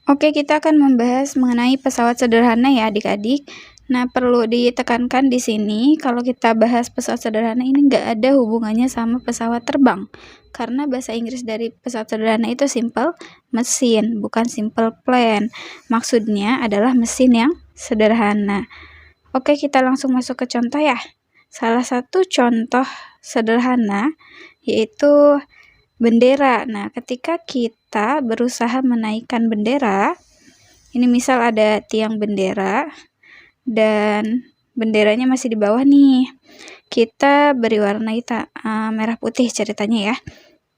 Oke, kita akan membahas mengenai pesawat sederhana ya adik-adik. Nah, perlu ditekankan di sini kalau kita bahas pesawat sederhana ini nggak ada hubungannya sama pesawat terbang. Karena bahasa Inggris dari pesawat sederhana itu simple mesin, bukan simple plane. Maksudnya adalah mesin yang sederhana. Oke, kita langsung masuk ke contoh ya. Salah satu contoh sederhana yaitu bendera. Nah, ketika kita berusaha menaikkan bendera, ini misal ada tiang bendera dan benderanya masih di bawah nih. Kita beri warna merah putih ceritanya ya.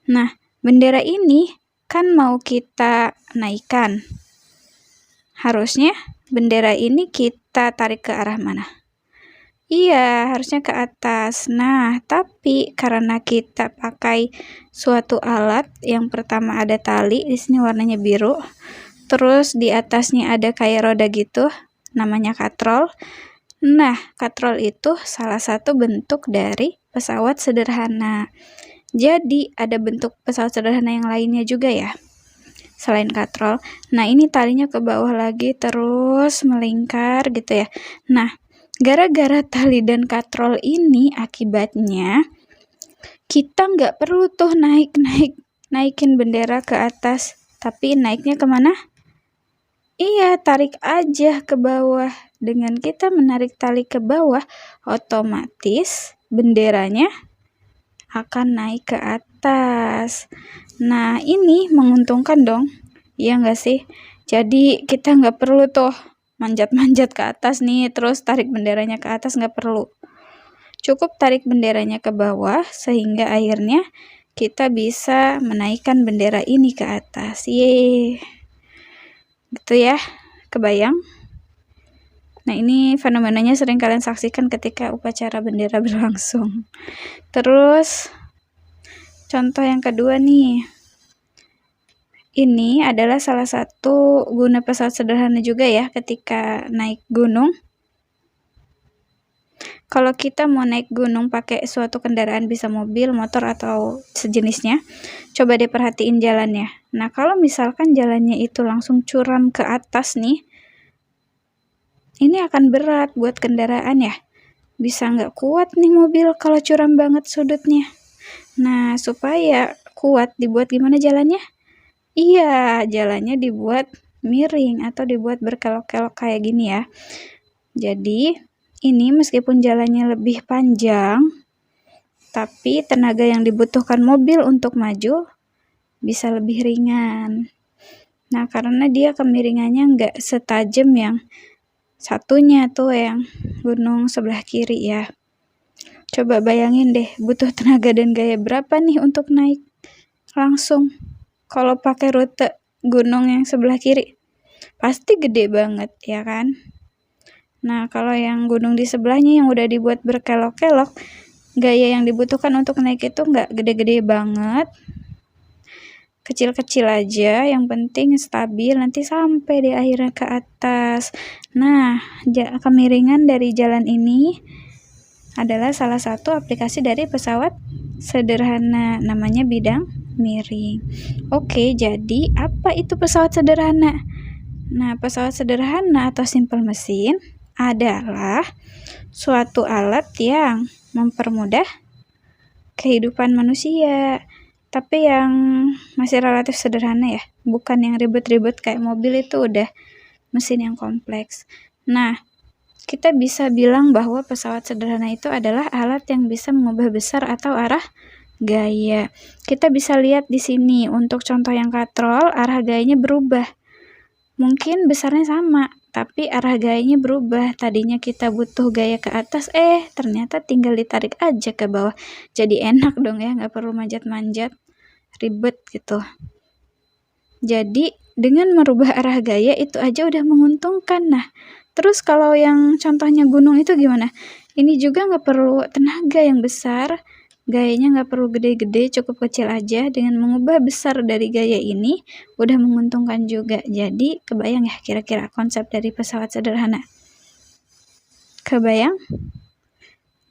Nah, bendera ini kan mau kita naikkan. Harusnya bendera ini kita tarik ke arah mana? Iya, harusnya ke atas. Nah, tapi karena kita pakai suatu alat, yang pertama ada tali, di sini warnanya biru. Terus di atasnya ada kayak roda gitu, namanya katrol. Nah, katrol itu salah satu bentuk dari pesawat sederhana. Jadi, ada bentuk pesawat sederhana yang lainnya juga ya, selain katrol. Nah, ini talinya ke bawah lagi, terus melingkar gitu ya. Nah, gara-gara tali dan katrol ini akibatnya kita nggak perlu tuh naikin bendera ke atas, tapi naiknya kemana? Iya, tarik aja ke bawah. Dengan kita menarik tali ke bawah, otomatis benderanya akan naik ke atas. Nah, ini menguntungkan dong, iya nggak sih? Jadi kita nggak perlu tuh manjat-manjat ke atas nih, terus tarik benderanya ke atas, nggak perlu. Cukup tarik benderanya ke bawah, sehingga akhirnya kita bisa menaikkan bendera ini ke atas. Yeay. Gitu ya, kebayang? Nah, ini fenomenanya sering kalian saksikan ketika upacara bendera berlangsung. Terus, contoh yang kedua nih. Ini adalah salah satu guna pesawat sederhana juga ya ketika naik gunung. Kalau kita mau naik gunung pakai suatu kendaraan, bisa mobil, motor, atau sejenisnya, coba deh perhatiin jalannya. Nah, kalau misalkan jalannya itu langsung curam ke atas nih, ini akan berat buat kendaraan ya. Bisa nggak kuat nih mobil kalau curam banget sudutnya. Nah, supaya kuat dibuat gimana jalannya? Iya, jalannya dibuat miring atau dibuat berkelok-kelok kayak gini ya. Jadi, ini meskipun jalannya lebih panjang, tapi tenaga yang dibutuhkan mobil untuk maju bisa lebih ringan. Nah, karena dia kemiringannya nggak setajam yang satunya tuh yang gunung sebelah kiri ya. Coba bayangin deh, butuh tenaga dan gaya berapa nih untuk naik langsung. Kalau pakai rute gunung yang sebelah kiri, pasti gede banget, ya kan? Nah, kalau yang gunung di sebelahnya yang udah dibuat berkelok-kelok, gaya yang dibutuhkan untuk naik itu nggak gede-gede banget. Kecil-kecil aja, yang penting stabil, nanti sampai di akhirnya ke atas. Nah, kemiringan dari jalan ini adalah salah satu aplikasi dari pesawat sederhana, namanya bidang miring. Oke, jadi apa itu pesawat sederhana? Nah, pesawat sederhana atau simple mesin adalah suatu alat yang mempermudah kehidupan manusia, tapi yang masih relatif sederhana ya, bukan yang ribet-ribet kayak mobil, itu udah mesin yang kompleks. Nah, kita bisa bilang bahwa pesawat sederhana itu adalah alat yang bisa mengubah besar atau arah gaya. Kita bisa lihat di sini untuk contoh yang katrol, arah gayanya berubah. Mungkin besarnya sama, tapi arah gayanya berubah. Tadinya kita butuh gaya ke atas, ternyata tinggal ditarik aja ke bawah. Jadi enak dong ya, nggak perlu manjat-manjat, ribet gitu. Jadi dengan merubah arah gaya itu aja udah menguntungkan. Nah, terus kalau yang contohnya gunung itu gimana? Ini juga nggak perlu tenaga yang besar, gayanya nggak perlu gede-gede, cukup kecil aja. Dengan mengubah besar dari gaya ini, udah menguntungkan juga. Jadi, kebayang ya kira-kira konsep dari pesawat sederhana? Kebayang?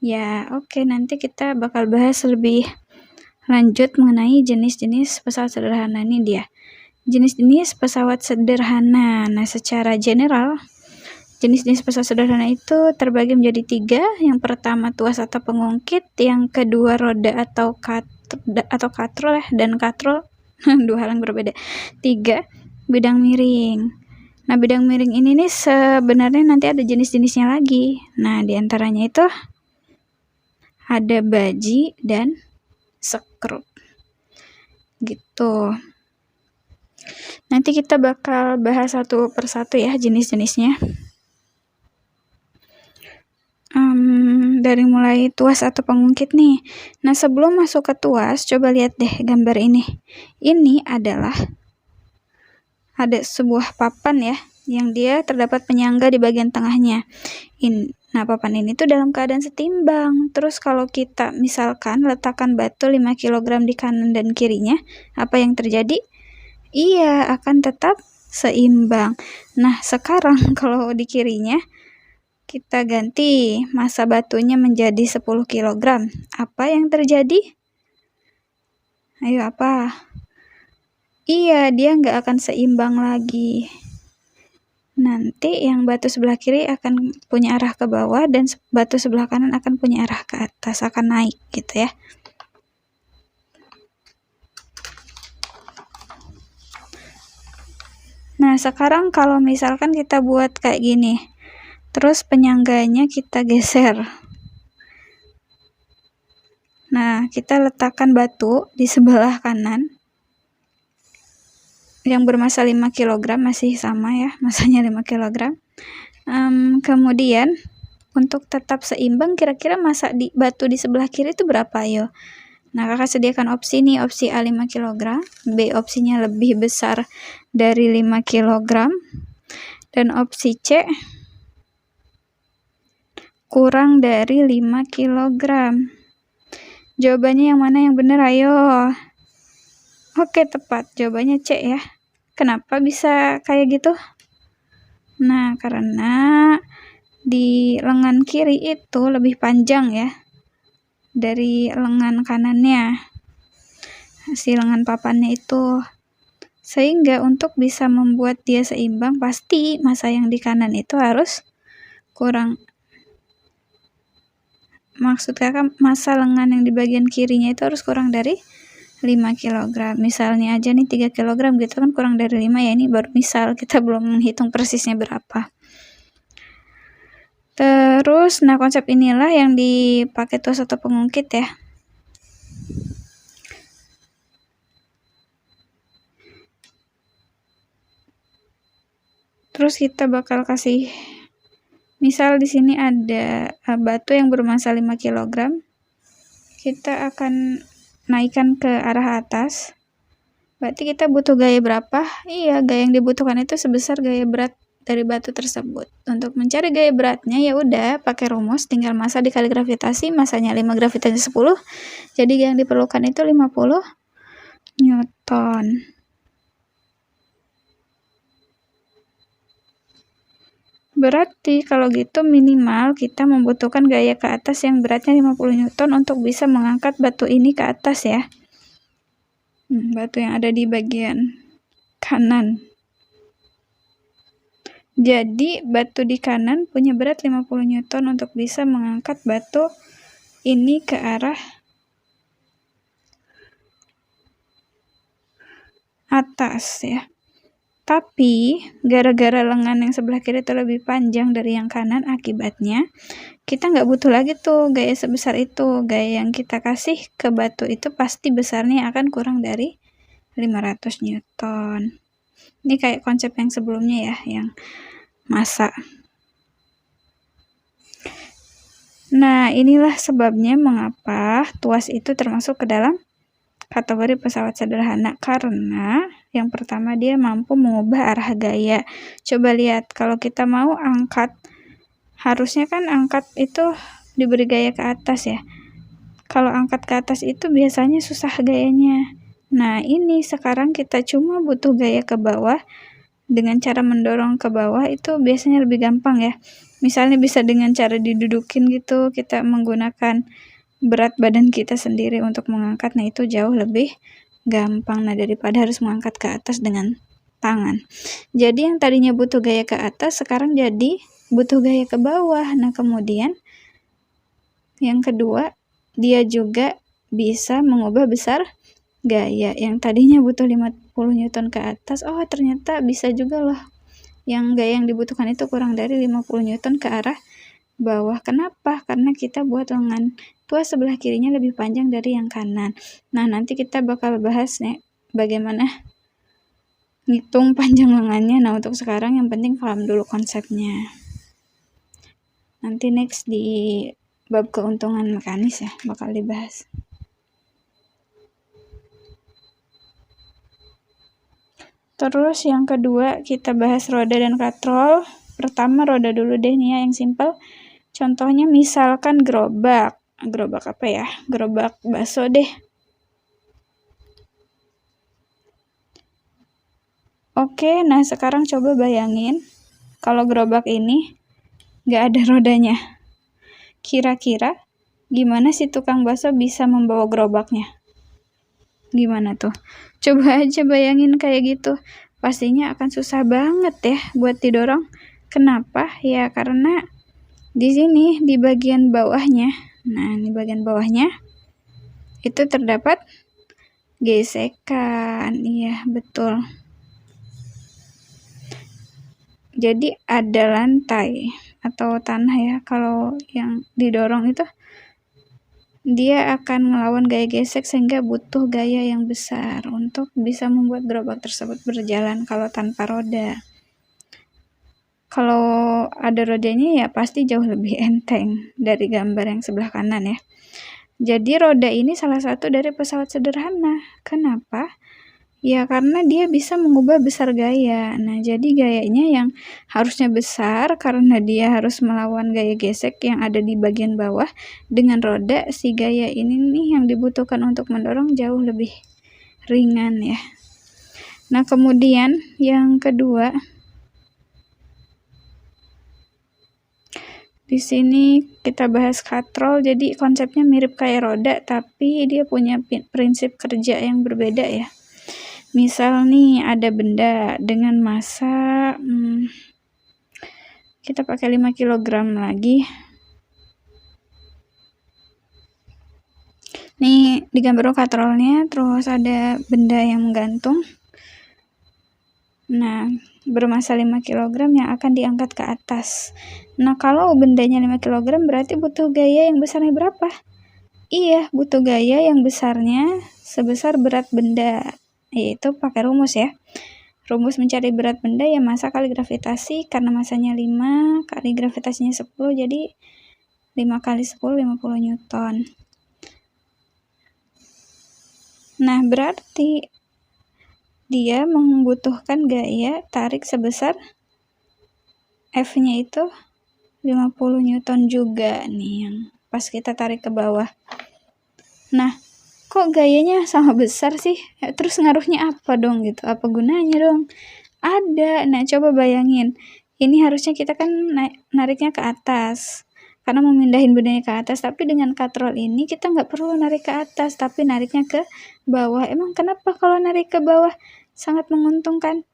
Ya, oke, nanti kita bakal bahas lebih lanjut mengenai jenis-jenis pesawat sederhana ini dia. Jenis-jenis pesawat sederhana. Nah, secara general, jenis-jenis pesawat sederhana itu terbagi menjadi 3. Yang pertama tuas atau pengungkit, yang kedua roda atau katrol dan katrol dua hal yang berbeda. 3. Bidang miring. Nah, bidang miring ini nih sebenarnya nanti ada jenis-jenisnya lagi. Nah, diantaranya itu ada baji dan sekrup. Gitu. Nanti kita bakal bahas satu persatu ya jenis-jenisnya. Dari mulai tuas atau pengungkit nih. Nah, sebelum masuk ke tuas, coba lihat deh gambar ini. Ini adalah ada sebuah papan ya, yang dia terdapat penyangga di bagian tengahnya. Nah, papan ini tuh dalam keadaan setimbang. Terus kalau kita misalkan letakkan batu 5 kg di kanan dan kirinya, apa yang terjadi? Iya, akan tetap seimbang. Nah, sekarang kalau di kirinya kita ganti massa batunya menjadi 10 kg. Apa yang terjadi? Ayo, apa? Iya, dia nggak akan seimbang lagi. Nanti yang batu sebelah kiri akan punya arah ke bawah dan batu sebelah kanan akan punya arah ke atas, akan naik gitu ya. Nah, sekarang kalau misalkan kita buat kayak gini, terus penyangganya kita geser. Nah, kita letakkan batu di sebelah kanan yang bermassa 5 kg, masih sama ya, massanya 5 kg. Kemudian untuk tetap seimbang, kira-kira massa di batu di sebelah kiri itu berapa, ayo? Nah, kakak sediakan opsi nih, opsi A 5 kg, B opsinya lebih besar dari 5 kg, dan opsi C kurang dari 5 kg. Jawabannya yang mana yang benar, ayo? Oke, tepat. Jawabannya C ya. Kenapa bisa kayak gitu? Nah, karena di lengan kiri itu lebih panjang ya dari lengan kanannya, si lengan papannya itu. Sehingga untuk bisa membuat dia seimbang, pasti massa yang di kanan itu harus kurang. Maksud kakak, massa lengan yang di bagian kirinya itu harus kurang dari 5 kg. Misalnya aja nih 3 kg gitu kan, kurang dari 5 ya, ini baru misal, kita belum menghitung persisnya berapa. Terus, nah konsep inilah yang dipakai tuas atau pengungkit ya. Terus kita bakal kasih, misal di sini ada batu yang bermassa 5 kg. Kita akan naikkan ke arah atas. Berarti kita butuh gaya berapa? Iya, gaya yang dibutuhkan itu sebesar gaya berat dari batu tersebut. Untuk mencari gaya beratnya ya udah pakai rumus, tinggal massa dikali gravitasi, massanya 5, gravitasinya 10. Jadi yang diperlukan itu 50 Newton. Berarti kalau gitu minimal kita membutuhkan gaya ke atas yang beratnya 50 Newton untuk bisa mengangkat batu ini ke atas ya. Batu yang ada di bagian kanan. Jadi batu di kanan punya berat 50 Newton untuk bisa mengangkat batu ini ke arah atas ya. Tapi gara-gara lengan yang sebelah kiri itu lebih panjang dari yang kanan, akibatnya kita nggak butuh lagi tuh gaya sebesar itu. Gaya yang kita kasih ke batu itu pasti besarnya akan kurang dari 500 Newton. Ini kayak konsep yang sebelumnya ya, yang massa. Nah, inilah sebabnya mengapa tuas itu termasuk ke dalam kategori pesawat sederhana, karena yang pertama dia mampu mengubah arah gaya. Coba lihat, kalau kita mau angkat, harusnya kan angkat itu diberi gaya ke atas ya. Kalau angkat ke atas itu biasanya susah gayanya. Nah, ini sekarang kita cuma butuh gaya ke bawah. Dengan cara mendorong ke bawah itu biasanya lebih gampang ya. Misalnya bisa dengan cara didudukin gitu, kita menggunakan berat badan kita sendiri untuk mengangkat. Nah, itu jauh lebih gampang. Nah, daripada harus mengangkat ke atas dengan tangan. Jadi yang tadinya butuh gaya ke atas sekarang jadi butuh gaya ke bawah. Nah, kemudian yang kedua, dia juga bisa mengubah besar gaya. Yang tadinya butuh 50 Newton ke atas, oh ternyata bisa juga loh. Yang gaya yang dibutuhkan itu kurang dari 50 Newton ke arah bawah. Kenapa? Karena kita buat lengan tuas sebelah kirinya lebih panjang dari yang kanan. Nah, nanti kita bakal bahas nih bagaimana ngitung panjang lengannya. Nah, untuk sekarang yang penting paham dulu konsepnya. Nanti next di bab keuntungan mekanis ya bakal dibahas. Terus yang kedua kita bahas roda dan katrol. Pertama roda dulu deh nih ya yang simple. Contohnya misalkan gerobak. Gerobak apa ya? Gerobak bakso deh. Oke, nah sekarang coba bayangin kalau gerobak ini gak ada rodanya. Kira-kira gimana si tukang bakso bisa membawa gerobaknya? Gimana tuh? Coba aja bayangin kayak gitu. Pastinya akan susah banget ya buat didorong. Kenapa? Ya karena di sini di bagian bawahnya. Nah, di bagian bawahnya itu terdapat gesekan. Iya, betul. Jadi ada lantai atau tanah ya. Kalau yang didorong itu dia akan melawan gaya gesek sehingga butuh gaya yang besar untuk bisa membuat gerobak tersebut berjalan kalau tanpa roda. Kalau ada rodanya ya pasti jauh lebih enteng dari gambar yang sebelah kanan ya. Jadi roda ini salah satu dari pesawat sederhana. Kenapa? Ya karena dia bisa mengubah besar gaya. Nah, jadi gayanya yang harusnya besar karena dia harus melawan gaya gesek yang ada di bagian bawah. Dengan roda, si gaya ini nih yang dibutuhkan untuk mendorong jauh lebih ringan ya. Nah, kemudian yang kedua, di sini kita bahas katrol. Jadi konsepnya mirip kayak roda, tapi dia punya prinsip kerja yang berbeda ya. Misal nih ada benda dengan massa kita pakai 5 kg lagi. Nih di gambar katrolnya terus ada benda yang menggantung. Nah, bermassa 5 kg yang akan diangkat ke atas. Nah, kalau bendanya 5 kg berarti butuh gaya yang besarnya berapa? Iya, butuh gaya yang besarnya sebesar berat benda. Yaitu pakai rumus ya. Rumus mencari berat benda ya massa kali gravitasi, karena massanya 5 kali gravitasinya 10, jadi 5 kali 10 50 Newton. Nah, berarti dia membutuhkan gaya tarik sebesar F-nya itu 50 Newton juga nih yang pas kita tarik ke bawah. Nah, kok gayanya sama besar sih? Terus ngaruhnya apa dong gitu? Apa gunanya dong? Ada. Nah, coba bayangin. Ini harusnya kita kan nariknya ke atas. Karena memindahin bendanya ke atas. Tapi dengan katrol ini kita nggak perlu narik ke atas. Tapi nariknya ke bawah. Emang kenapa kalau narik ke bawah sangat menguntungkan?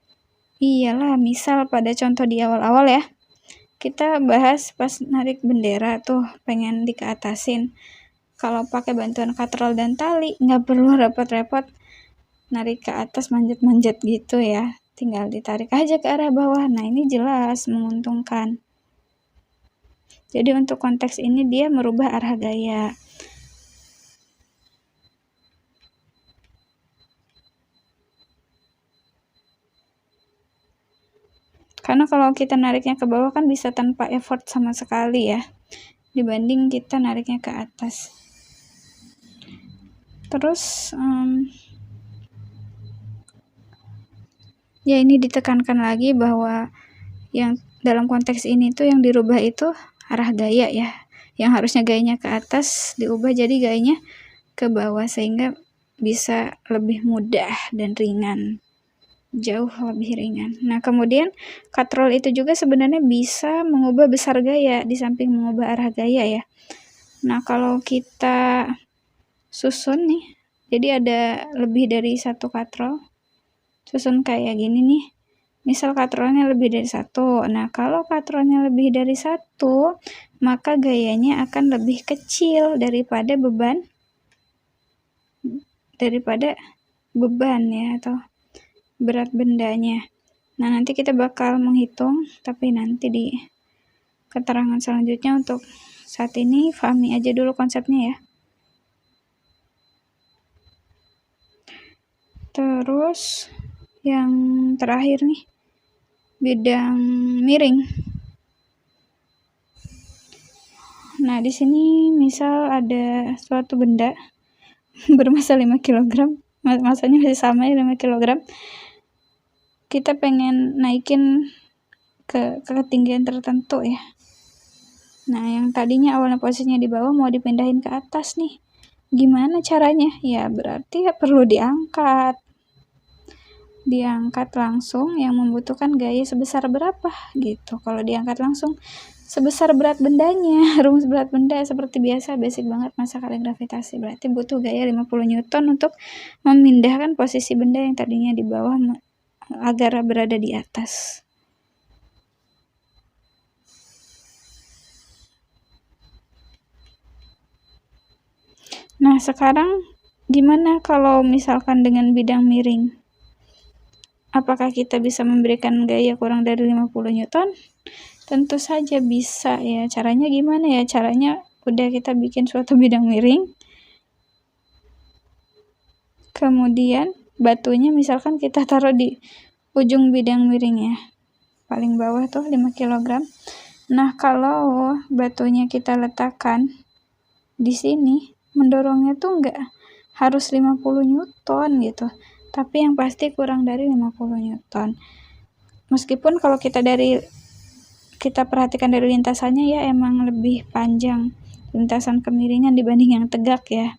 Iyalah, misal pada contoh di awal-awal ya. Kita bahas pas narik bendera tuh pengen dikeatasin. Kalau pakai bantuan katrol dan tali, nggak perlu repot-repot narik ke atas manjat-manjat gitu ya. Tinggal ditarik aja ke arah bawah. Nah, ini jelas menguntungkan. Jadi untuk konteks ini dia merubah arah gaya. Karena kalau kita nariknya ke bawah kan bisa tanpa effort sama sekali ya. Dibanding kita nariknya ke atas. Terus ya ini ditekankan lagi bahwa yang dalam konteks ini tuh yang dirubah itu arah gaya ya. Yang harusnya gayanya ke atas diubah jadi gayanya ke bawah sehingga bisa lebih mudah dan ringan. Jauh lebih ringan. Nah, kemudian katrol itu juga sebenarnya bisa mengubah besar gaya di samping mengubah arah gaya ya. Nah, kalau kita susun nih Jadi ada lebih dari satu katrol. Susun kayak gini nih. Misal katrolnya lebih dari satu. Nah, kalau katrolnya lebih dari satu, maka gayanya akan lebih kecil daripada beban ya, atau berat bendanya. Nah, nanti kita bakal menghitung, tapi nanti di keterangan selanjutnya. Untuk saat ini pahami aja dulu konsepnya ya. Terus yang terakhir nih, bidang miring. Nah, di sini misal ada suatu benda bermasa 5 kg, masanya masih sama ya 5 kg. Kita pengen naikin ke ketinggian tertentu ya. Nah, yang tadinya awalnya posisinya di bawah mau dipindahin ke atas nih. Gimana caranya? Ya berarti ya perlu diangkat langsung, yang membutuhkan gaya sebesar berapa gitu. Kalau diangkat langsung sebesar berat bendanya, rumus berat benda seperti biasa, basic banget masa kali gravitasi, berarti butuh gaya 50 Newton untuk memindahkan posisi benda yang tadinya di bawah agar berada di atas. Nah, sekarang gimana kalau misalkan dengan bidang miring? Apakah kita bisa memberikan gaya kurang dari 50 Newton? Tentu saja bisa ya. Caranya gimana ya? Caranya udah kita bikin suatu bidang miring. Kemudian batunya misalkan kita taruh di ujung bidang miringnya. Paling bawah tuh 5 kg. Nah, kalau batunya kita letakkan di sini, mendorongnya tuh enggak harus 50 Newton gitu, tapi yang pasti kurang dari 50 Newton. Meskipun kalau kita perhatikan dari lintasannya ya emang lebih panjang lintasan kemiringan dibanding yang tegak ya.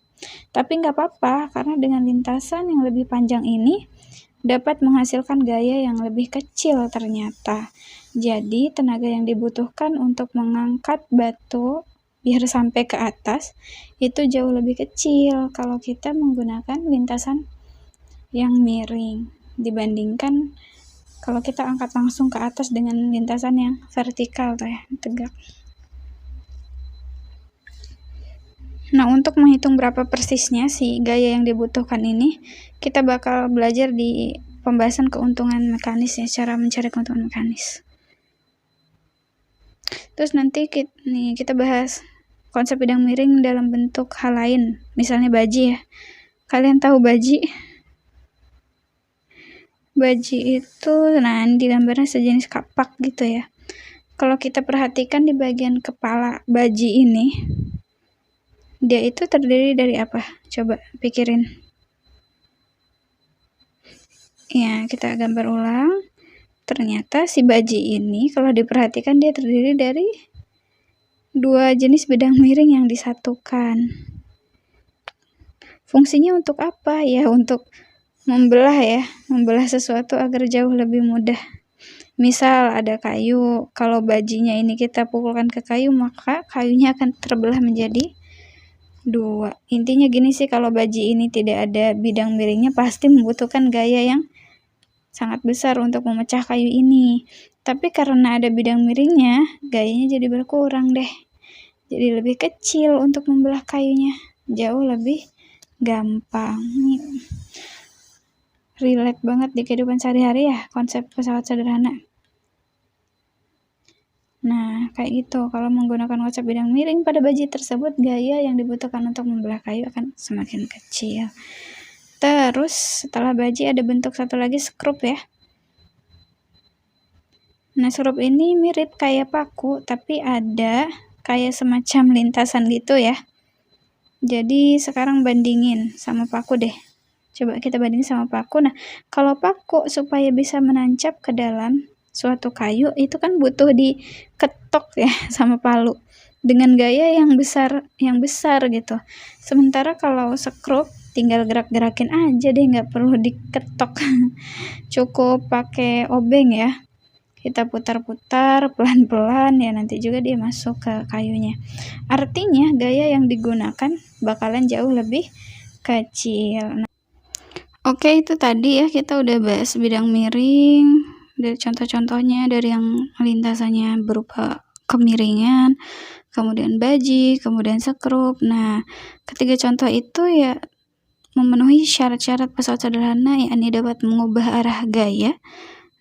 Tapi nggak apa-apa, karena dengan lintasan yang lebih panjang ini dapat menghasilkan gaya yang lebih kecil ternyata. Jadi tenaga yang dibutuhkan untuk mengangkat batu biar sampai ke atas itu jauh lebih kecil kalau kita menggunakan lintasan yang miring dibandingkan kalau kita angkat langsung ke atas dengan lintasan yang vertikal tuh ya, tegak. Nah, untuk menghitung berapa persisnya si gaya yang dibutuhkan ini, kita bakal belajar di pembahasan keuntungan mekanis ya, cara mencari keuntungan mekanis. Terus nanti kita bahas konsep bidang miring dalam bentuk hal lain, misalnya baji ya. Kalian tahu baji? Baji itu, nah di gambarnya sejenis kapak gitu ya. Kalau kita perhatikan di bagian kepala baji ini, dia itu terdiri dari apa? Coba pikirin. Ya, kita gambar ulang. Ternyata si baji ini kalau diperhatikan dia terdiri dari dua jenis bidang miring yang disatukan. Fungsinya untuk apa? Ya untuk membelah sesuatu agar jauh lebih mudah. Misal ada kayu, kalau bajinya ini kita pukulkan ke kayu, maka kayunya akan terbelah menjadi dua. Intinya gini sih, kalau baji ini tidak ada bidang miringnya pasti membutuhkan gaya yang sangat besar untuk memecah kayu ini. Tapi karena ada bidang miringnya, gayanya jadi berkurang deh. Jadi lebih kecil untuk membelah kayunya, jauh lebih gampang. Relate banget di kehidupan sehari-hari ya konsep pesawat sederhana. Nah, kayak gitu. Kalau menggunakan konsep bidang miring pada baji tersebut, gaya yang dibutuhkan untuk membelah kayu akan semakin kecil. Terus setelah baji ada bentuk satu lagi, skrup ya. Nah, skrup ini mirip kayak paku, tapi ada kayak semacam lintasan gitu ya. Jadi sekarang bandingin sama paku deh. Coba kita bandingin sama paku. Nah, kalau paku supaya bisa menancap ke dalam suatu kayu itu kan butuh diketok ya sama palu dengan gaya yang besar gitu. Sementara kalau skrup tinggal gerak-gerakin aja deh, nggak perlu diketok. Cukup pakai obeng ya. Kita putar-putar pelan-pelan ya, nanti juga dia masuk ke kayunya. Artinya gaya yang digunakan bakalan jauh lebih kecil. Oke, itu tadi ya kita udah bahas bidang miring, dari contoh-contohnya dari yang lintasannya berupa kemiringan, kemudian baji, kemudian sekrup. Nah, ketiga contoh itu ya memenuhi syarat-syarat pesawat sederhana, yakni dapat mengubah arah gaya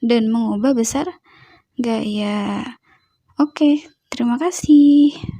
dan mengubah besar gaya. Oke, terima kasih.